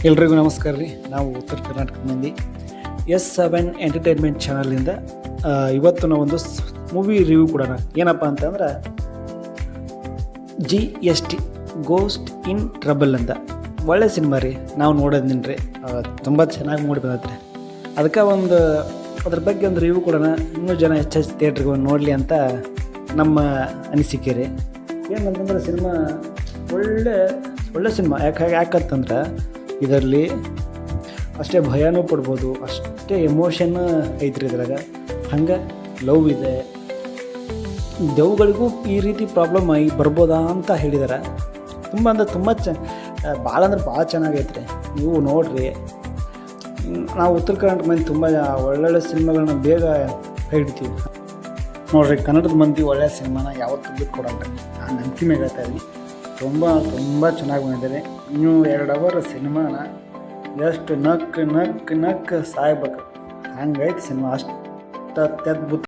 ಎಲ್ರಿಗೂ ನಮಸ್ಕಾರ ರೀ. ನಾವು ಉತ್ತರ ಕರ್ನಾಟಕ ಮಂದಿ S7 ಎಂಟರ್ಟೈನ್ಮೆಂಟ್ ಚಾನಲಿಂದ ಇವತ್ತು ನಾವೊಂದು ಮೂವಿ ರಿವ್ಯೂ ಕೊಡೋಣ. ಏನಪ್ಪ ಅಂತಂದ್ರೆ GST ಗೋಸ್ಟ್ ಇನ್ ಟ್ರಬಲ್ ಅಂತ ಒಳ್ಳೆ ಸಿನಿಮಾ ರೀ. ನಾವು ನೋಡೋದಿನಿ ರೀ, ತುಂಬ ಚೆನ್ನಾಗಿ ಮೂಡಿ ಬಂದೈತೆ. ಅದಕ್ಕೆ ಅದ್ರ ಬಗ್ಗೆ ಒಂದು ರಿವ್ಯೂ ಕೊಡೋಣ, ಇನ್ನೂ ಜನ ಹೆಚ್ಚೆಚ್ಚು ಥಿಯೇಟ್ರಿಗೆ ಬಂದು ನೋಡಲಿ ಅಂತ ನಮ್ಮ ಅನಿಸಿಕೆ ರೀ. ಏನಂತಂದ್ರೆ ಸಿನಿಮಾ ಒಳ್ಳೆ ಸಿನಿಮಾ. ಯಾಕಂತಂದ್ರೆ ಇದರಲ್ಲಿ ಅಷ್ಟೇ ಭಯನೂ ಪಡ್ಬೋದು, ಅಷ್ಟೇ ಎಮೋಷನ್ ಐತ್ರಿ ಇದ್ರಾಗ. ಹಂಗೆ ಲವ್ ಇದೆ, ದೆವ್ಗಳಿಗೂ ಈ ರೀತಿ ಪ್ರಾಬ್ಲಮ್ ಆಗಿ ಬರ್ಬೋದಾ ಅಂತ ಹೇಳಿದಾರೆ. ತುಂಬ ಭಾಳ ಚೆನ್ನಾಗೈತ್ರಿ. ನೀವು ನೋಡಿರಿ. ನಾವು ಉತ್ತರ ಕರ್ನಾಟಕ ಮಂದಿ ತುಂಬ ಒಳ್ಳೊಳ್ಳೆ ಸಿನಿಮಾಗಳನ್ನ ಬೇಗ ಕೈ ಹಿಡ್ತೀವಿ ನೋಡಿರಿ. ಕನ್ನಡದ ಮಂದಿ ಒಳ್ಳೆಯ ಸಿನಿಮಾನ ಯಾವತ್ತೂ ಬಿಟ್ಕೊಡಲ್ಲ. ಆ ನಂಬಿಕೆ ಮೇಲೆ ಹೇಳ್ತಾ ಇದ್ದೀನಿ. ತುಂಬ ಚೆನ್ನಾಗಿ ಬಂದಿದ್ದಾರೆ. ಇನ್ನೂ 2 ಅವರ್ ಸಿನಿಮಾನ ಎಷ್ಟು ನಕ್ ಸಾಯ್ಬೇಕು ಹಂಗೈತೆ ಸಿನಿಮಾ. ಅಷ್ಟು ಅತ್ಯದ್ಭುತ.